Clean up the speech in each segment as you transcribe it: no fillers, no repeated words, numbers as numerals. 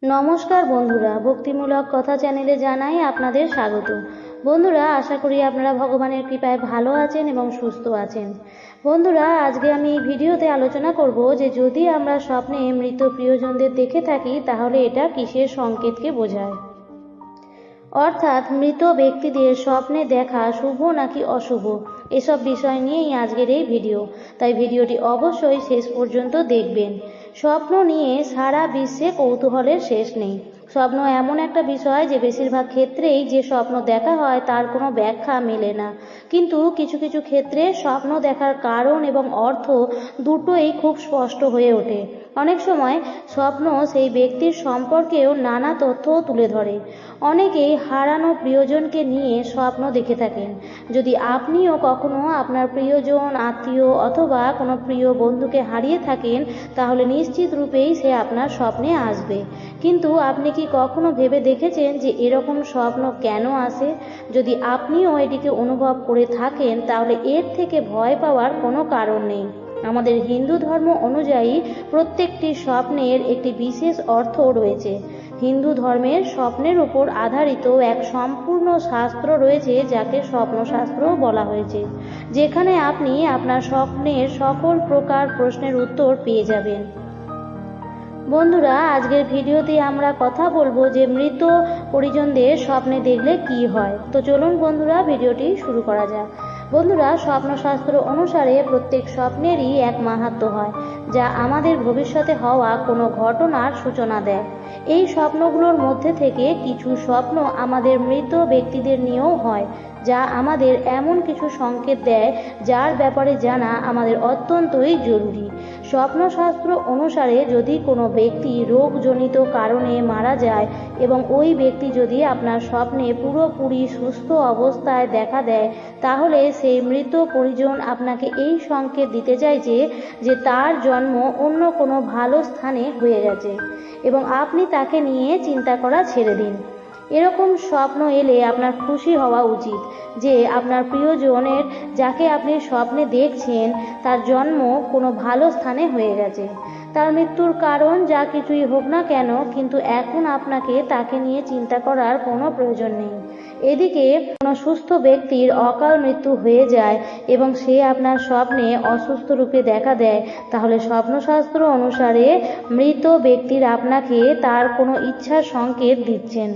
নমস্কার বন্ধুরা, ভক্তিমূলক কথা চ্যানেলে জানাই আপনাদের স্বাগত। বন্ধুরা, আশা করি আপনারা ভগবানের কৃপায় ভালো আছেন এবং সুস্থ আছেন। বন্ধুরা, আজকে আমি এই ভিডিওতে আলোচনা করব যে যদি আমরা স্বপ্নে মৃত প্রিয়জনদের দেখে থাকি তাহলে এটা কিসের সংকেতকে বোঝায়। অর্থাৎ মৃত ব্যক্তিদের স্বপ্নে দেখা শুভ নাকি অশুভ, এসব বিষয় নিয়েই আজকের এই ভিডিও। তাই ভিডিওটি অবশ্যই শেষ পর্যন্ত দেখবেন। স্বপ্ন নিয়ে সারা বিশ্বে কৌতূহলের শেষ নেই। স্বপ্ন এমন একটা বিষয় যে বেশিরভাগ ক্ষেত্রেই যে স্বপ্ন দেখা হয় তার কোনো ব্যাখ্যা মেলে না, কিন্তু কিছু কিছু ক্ষেত্রে স্বপ্ন দেখার কারণ এবং অর্থ দুটোই খুব স্পষ্ট হয়ে ওঠে। অনেক সময় স্বপ্ন সেই ব্যক্তির সম্পর্কেও নানা তথ্য তুলে ধরে। অনেকেই হারানো প্রিয়জনকে নিয়ে স্বপ্ন দেখে থাকেন। যদি আপনিও কখনো আপনার প্রিয়জন, আত্মীয় অথবা কোনো প্রিয় বন্ধুকে হারিয়ে থাকেন তাহলে নিশ্চিত রূপেই সে আপনার স্বপ্নে আসবে। কিন্তু আপনি কি কখনো ভেবে দেখেছেন যে এরকম স্বপ্ন কেন আসে? যদি আপনিও এটিকে অনুভব করে থাকেন তাহলে এর থেকে ভয় পাওয়ার কোনো কারণ নেই। আমাদের হিন্দু ধর্ম অনুযায়ী প্রত্যেকটি স্বপ্নের একটি বিশেষ অর্থ রয়েছে। হিন্দু ধর্মের স্বপ্নের উপর আধারিত এক সম্পূর্ণ শাস্ত্র রয়েছে যাকে স্বপ্নশাস্ত্রও বলা হয়েছে, যেখানে আপনি আপনার স্বপ্নের সকল প্রকার প্রশ্নের উত্তর পেয়ে যাবেন। বন্ধুরা, আজকের ভিডিওতে আমরা কথা বলবো যে মৃত পরিজনদের স্বপ্নে দেখলে কি হয়। তো চলুন বন্ধুরা, ভিডিওটি শুরু করা যাক। বন্ধুরা, স্বপ্নশাস্ত্র অনুসারে প্রত্যেক স্বপ্নেরই এক মাহাত্ম্য হয়, যা আমাদের ভবিষ্যতে হওয়া কোনো ঘটনার সূচনা দেয়। এই স্বপ্নগুলোর মধ্যে থেকে কিছু স্বপ্ন আমাদের মৃত ব্যক্তিদের নিয়েও হয়, যা আমাদের এমন কিছু সংকেত দেয় যার ব্যাপারে জানা আমাদের অত্যন্তই জরুরি। স্বপ্নশাস্ত্র অনুসারে যদি কোনো ব্যক্তি রোগজনিত কারণে মারা যায় এবং ওই ব্যক্তি যদি আপনার স্বপ্নে পুরোপুরি সুস্থ অবস্থায় দেখা দেয়, তাহলে সেই মৃত পরিজন আপনাকে এই সংকেত দিতে চাইছে যে তার জন্ম অন্য কোনো ভালো স্থানে হয়ে গেছে এবং আপনি তাকে নিয়ে চিন্তা করা ছেড়ে দিন। এরকম স্বপ্ন এলে আপনার খুশি হওয়া উচিত যে আপনার প্রিয়জনের, যাকে আপনি স্বপ্নে দেখছেন, তার জন্ম কোনো ভালো স্থানে হয়ে গেছে। তার মৃত্যুর কারণ যা কিছুই হোক না কেন, কিন্তু এখন আপনাকে তাকে নিয়ে চিন্তা করার কোনো প্রয়োজন নেই। এদিকে কোনো সুস্থ ব্যক্তির অকাল মৃত্যু হয়ে যায় এবং সে আপনার স্বপ্নে অসুস্থ রূপে দেখা দেয়, তাহলে স্বপ্নশাস্ত্র অনুসারে মৃত ব্যক্তির আপনাকে তার কোনো ইচ্ছার সংকেত দিচ্ছেন,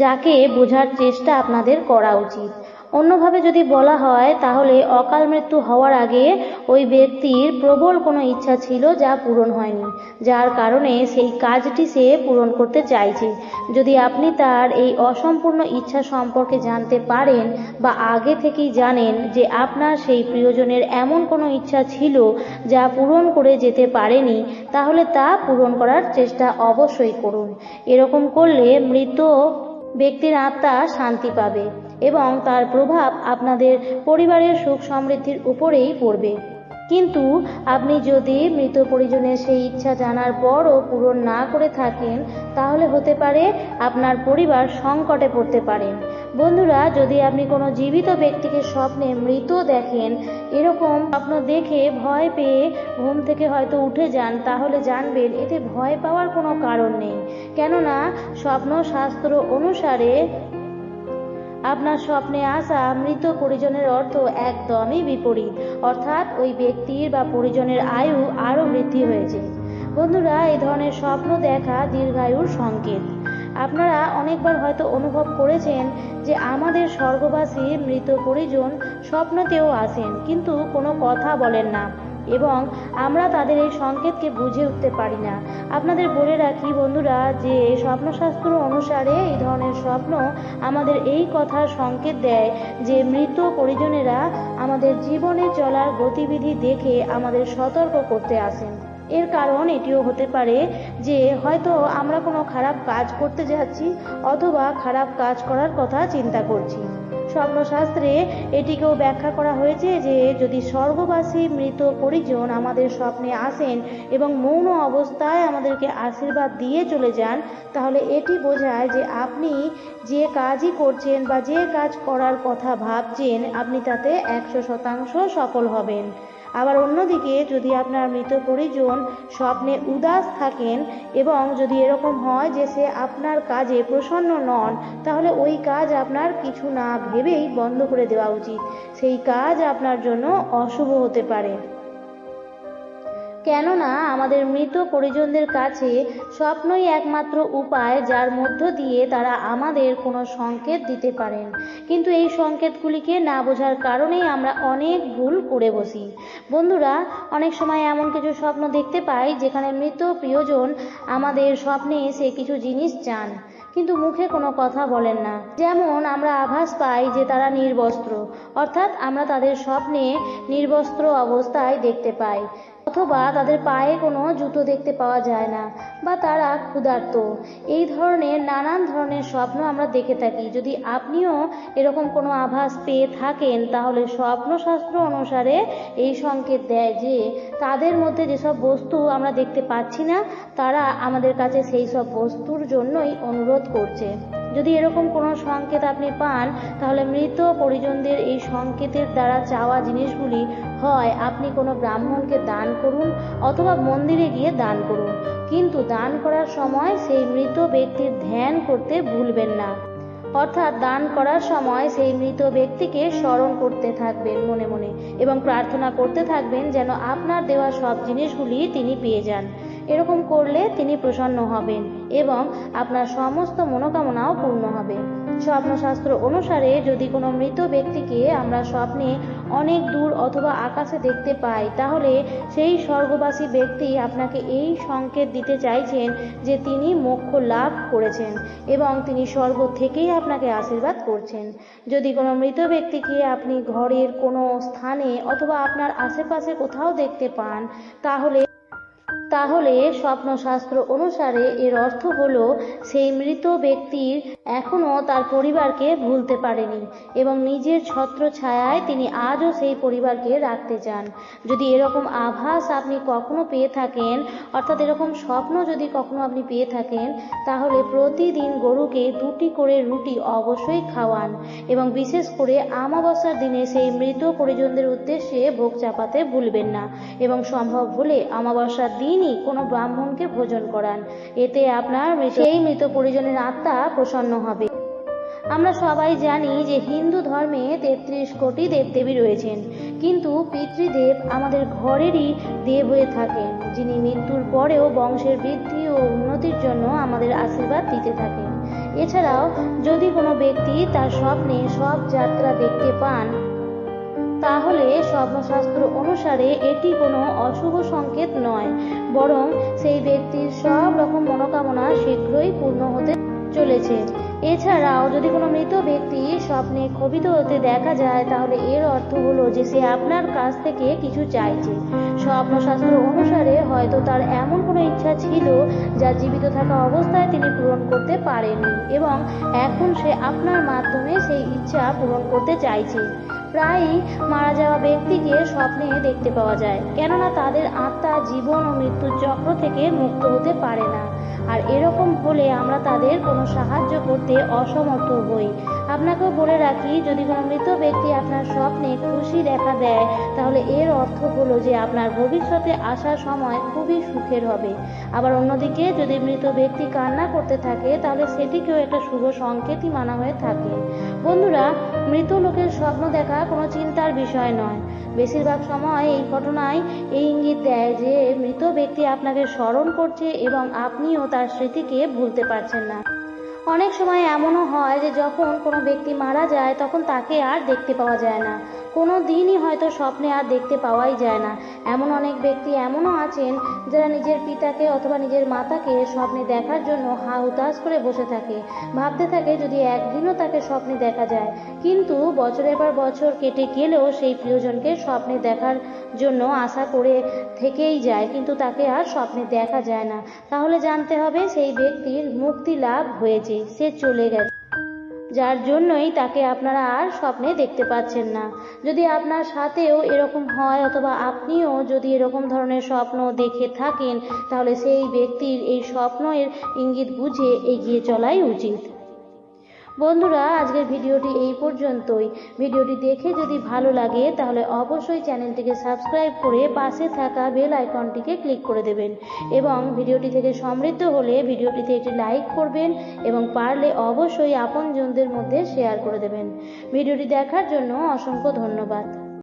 যাকে বোঝার চেষ্টা আপনাদের করা উচিত। অন্যভাবে যদি বলা হয় তাহলে অকাল মৃত্যু হওয়ার আগে ওই ব্যক্তির প্রবল কোনো ইচ্ছা ছিল যা পূরণ হয়নি, যার কারণে সেই কাজটি সে পূরণ করতে চাইছে। যদি আপনি তার এই অসম্পূর্ণ ইচ্ছা সম্পর্কে জানতে পারেন বা আগে থেকেই জানেন যে আপনার সেই প্রিয়জনের এমন কোনো ইচ্ছা ছিল যা পূরণ করে যেতে পারেনি, তাহলে তা পূরণ করার চেষ্টা অবশ্যই করুন। এরকম করলে মৃত ব্যক্তির আত্মা শান্তি পাবে এবং তার প্রভাব আপনাদের পরিবারের সুখ সমৃদ্ধির উপরেই পড়বে। কিন্তু আপনি যদি মৃত পরিজনের সেই ইচ্ছা জানার পরও পূরণ না করে থাকেন, তাহলে হতে পারে আপনার পরিবার সংকটে পড়তে পারেন। বন্ধুরা, যদি আপনি কোনো জীবিত ব্যক্তিকে স্বপ্নে মৃত দেখেন, এরকম স্বপ্ন দেখে ভয় পেয়ে ঘুম থেকে হয়তো উঠে যান, তাহলে জানবেন এতে ভয় পাওয়ার কোনো কারণ নেই। কেননা স্বপ্নশাস্ত্র অনুসারে আপনার স্বপ্নে আসা মৃত পরিজনের অর্থ একদমই বিপরীত, অর্থাৎ ওই ব্যক্তির বা পরিজনের আয়ু আরও বৃদ্ধি হয়েছে। বন্ধুরা, এই ধরনের স্বপ্ন দেখা দীর্ঘায়ুর সংকেত। আপনারা অনেকবার হয়তো অনুভব করেছেন যে আমাদের স্বর্গবাসী মৃত পরিজন স্বপ্নতেও আসেন, কিন্তু কোনো কথা বলেন না এবং আমরা তাদের এই সংকেতকে বুঝে উঠতে পারি না। আপনাদের বলে রাখি বন্ধুরা যে স্বপ্নশাস্ত্র অনুসারে এই ধরনের স্বপ্ন আমাদের এই কথার সংকেত দেয় যে মৃত পরিজনেরা আমাদের জীবনে চলার গতিবিধি দেখে আমাদের সতর্ক করতে আসেন। এর কারণ এটিও হতে পারে যে হয়তো আমরা কোনো খারাপ কাজ করতে যাচ্ছি অথবা খারাপ কাজ করার কথা চিন্তা করছি। স্বপ্নশাস্ত্রে এটিকেও ব্যাখ্যা করা হয়েছে যে যদি স্বর্গবাসী মৃত পরিজন আমাদের স্বপ্নে আসেন এবং মৌন অবস্থায় আমাদেরকে আশীর্বাদ দিয়ে চলে যান, তাহলে এটি বোঝায় যে আপনি যে কাজই করছেন বা যে কাজ করার কথা ভাবছেন আপনি তাতে 100% সফল হবেন। আবার অন্যদিকে যদি আপনার মৃত পরিজন স্বপ্নে উদাস থাকেন এবং যদি এরকম হয় যে সে আপনার কাজে প্রসন্ন নন, তাহলে ওই কাজ আপনার কিছু না ভেবেই বন্ধ করে দেওয়া উচিত। সেই কাজ আপনার জন্য অশুভ হতে পারে। কেননা আমাদের মৃত পরিজনদের কাছে স্বপ্নই একমাত্র উপায় যার মধ্য দিয়ে তারা আমাদের কোনো সংকেত দিতে পারেন। কিন্তু এই সংকেতগুলিকে না বোঝার কারণেই আমরা অনেক ভুল করে বসি। বন্ধুরা, অনেক সময় এমন কিছু স্বপ্ন দেখতে পাই যেখানে মৃত প্রিয়জন আমাদের স্বপ্নে এসে কিছু জিনিস চান, কিন্তু মুখে কোনো কথা বলেন না। যেমন আমরা আভাস পাই যে তারা নির্বস্ত্র, অর্থাৎ আমরা তাদের স্বপ্নে নির্বস্ত্র অবস্থায় দেখতে পাই, অথবা তাদের পায়ে কোনো জুতো দেখতে পাওয়া যায় না, বা তারা ক্ষুধার্ত। এই ধরনের নানান ধরনের স্বপ্ন আমরা দেখে থাকি। যদি আপনিও এরকম কোনো আভাস পেয়ে থাকেন, তাহলে স্বপ্নশাস্ত্র অনুসারে এই সংকেত দেয় যে তাদের মধ্যে যেসব বস্তু আমরা দেখতে পাচ্ছি না, তারা আমাদের কাছে সেই সব বস্তুর জন্যই অনুরোধ করছে। যদি এরকম কোনো সংকেত আপনি পান, তাহলে মৃত পরিজনদের এই সংকেতের দ্বারা চাওয়া জিনিসগুলি হয় আপনি কোনো ব্রাহ্মণকে দান করুন, অথবা মন্দিরে গিয়ে দান করুন। কিন্তু দান করার সময় সেই মৃত ব্যক্তির ধ্যান করতে ভুলবেন না। অর্থাৎ দান করার সময় সেই মৃত ব্যক্তিকে স্মরণ করতে থাকবেন মনে মনে, এবং প্রার্থনা করতে থাকবেন যেন আপনার দেওয়া সব জিনিসগুলি তিনি পেয়ে যান। এরকম করলে তিনি প্রসন্ন হবেন এবং আপনার সমস্ত মনোকামনাও পূর্ণ হবে। স্বপ্নশাস্ত্র অনুসারে যদি কোনো মৃত ব্যক্তিকে আমরা স্বপ্নে অনেক দূর অথবা আকাশে দেখতে পাই, তাহলে সেই স্বর্গবাসী ব্যক্তি আপনাকে এই সংকেত দিতে চাইছেন যে তিনি মোক্ষ লাভ করেছেন এবং তিনি স্বর্গ থেকেই আপনাকে আশীর্বাদ করছেন। যদি কোনো মৃত ব্যক্তিকে আপনি ঘরের কোনো স্থানে অথবা আপনার আশেপাশে কোথাও দেখতে পান, তাহলে স্বপ্নশাস্ত্র অনুসারে এর অর্থ হলো সেই মৃত ব্যক্তির এখনও তার পরিবারকে ভুলতে পারেনি এবং নিজের ছত্র ছায়ায় তিনি আজও সেই পরিবারকে রাখতে চান। যদি এরকম আভাস আপনি কখনো পেয়ে থাকেন, অর্থাৎ এরকম স্বপ্ন যদি কখনো আপনি পেয়ে থাকেন, তাহলে প্রতিদিন গরুকে 2টি করে রুটি অবশ্যই খাওয়ান এবং বিশেষ করে অমাবস্যার দিনে সেই মৃত পরিজনদের উদ্দেশ্যে ভোগ চাপাতে ভুলবেন না এবং সম্ভব হলে অমাবস্যার দিনই কোনো ব্রাহ্মণকে ভোজন করান। এতে আপনার সেই মৃত পরিজনের আত্মা প্রসন্ন হবে। আমরা সবাই জানি যে হিন্দু ধর্মে 33 কোটি দেবদেবী রয়েছেন, কিন্তু পিতৃদেব আমাদের ঘরেরই দেব হয়ে থাকেন, যিনি মৃত্যুর পরেও বংশের বৃদ্ধি ও উন্নতির জন্য আমাদের আশীর্বাদ দিতে থাকেন। এছাড়াও যদি কোনো ব্যক্তি তার স্বপ্নে সব যাত্রা দেখতে পান, তাহলে স্বপ্নশাস্ত্র অনুসারে এটি কোনো অশুভ সংকেত নয়, বরং সেই ব্যক্তির সব রকম মনোকামনা শীঘ্রই পূর্ণ হতে চলেছে। এছাড়াও যদি কোনো মৃত ব্যক্তি স্বপ্নে ক্ষোভিত হতে দেখা যায়, তাহলে এর অর্থ হলো যে সে আপনার কাছ থেকে কিছু চাইছে। স্বপ্নশাস্ত্র অনুসারে হয়তো তার এমন কোনো ইচ্ছা ছিল যা জীবিত থাকা অবস্থায় তিনি পূরণ করতে পারেননি এবং এখন সে আপনার মাধ্যমে সেই ইচ্ছা পূরণ করতে চাইছে। প্রায়ই মারা যাওয়া ব্যক্তিকে স্বপ্নে দেখতে পাওয়া যায়, কেননা তাদের আত্মা জীবন ও মৃত্যুর চক্র থেকে মুক্ত হতে পারে না, আর এরকম হলে আমরা তাদের কোনো সাহায্য করতে অসমর্থ হই। আপনাকেও বলে রাখি, যদি কোনো মৃত ব্যক্তি আপনার স্বপ্নে খুশি দেখা দেয়, তাহলে এর অর্থ হলো যে আপনার ভবিষ্যতে আসার সময় খুবই সুখের হবে। আবার অন্যদিকে যদি মৃত ব্যক্তি কান্না করতে থাকে, তাহলে সেটিকেও একটা শুভ সংকেতই মানা হয়ে থাকে। বন্ধুরা, মৃত লোকের স্বপ্ন দেখা কোনো চিন্তার বিষয় নয়। বেশিরভাগ সময় এই ঘটনায় এই ইঙ্গিত দেয় যে মৃত ব্যক্তি আপনাকে স্মরণ করছে এবং আপনিও তার স্মৃতিকে ভুলতে পারছেন না। অনেক সময় এমনও হয় যে যখন কোনো ব্যক্তি মারা যায়, তখন তাকে আর দেখতে পাওয়া যায় না, কোনো দিনই হয়তো স্বপ্নে আর দেখতে পাওয়াই যায় না। এমন অনেক ব্যক্তি এমনও আছেন যারা নিজের পিতাকে অথবা নিজের মাতাকে স্বপ্নে দেখার জন্য হা হুতাশ করে বসে থাকে, ভাবতে থাকে যদি একদিনও তাকে স্বপ্নে দেখা যায়। কিন্তু বছরের পর বছর কেটে গেলেও সেই প্রিয়জনকে স্বপ্নে দেখার জন্য আশা করে থেকেই যায়, কিন্তু তাকে আর স্বপ্নে দেখা যায় না। তাহলে জানতে হবে সেই ব্যক্তির মুক্তি লাভ হয়েছে, সে চলে গেছে, যার জন্যই তাকে আপনারা আর স্বপ্নে দেখতে পাচ্ছেন না। যদি আপনার সাথেও এরকম হয় অথবা আপনিও যদি এরকম ধরনের স্বপ্ন দেখে থাকেন, তাহলে সেই ব্যক্তির এই স্বপ্নের ইঙ্গিত বুঝে এগিয়ে চলাই উচিত। বন্ধুরা, আজকের ভিডিওটি এই পর্যন্তই। ভিডিওটি দেখে যদি ভালো লাগে তাহলে অবশ্যই চ্যানেলটিকে সাবস্ক্রাইব করে পাশে থাকা বেল আইকনটিকে ক্লিক করে দেবেন এবং ভিডিওটি থেকে সমৃদ্ধ হলে ভিডিওটিতে একটি লাইক করবেন এবং পারলে অবশ্যই আপনজনদের মধ্যে শেয়ার করে দেবেন। ভিডিওটি দেখার জন্য অসংখ্য ধন্যবাদ।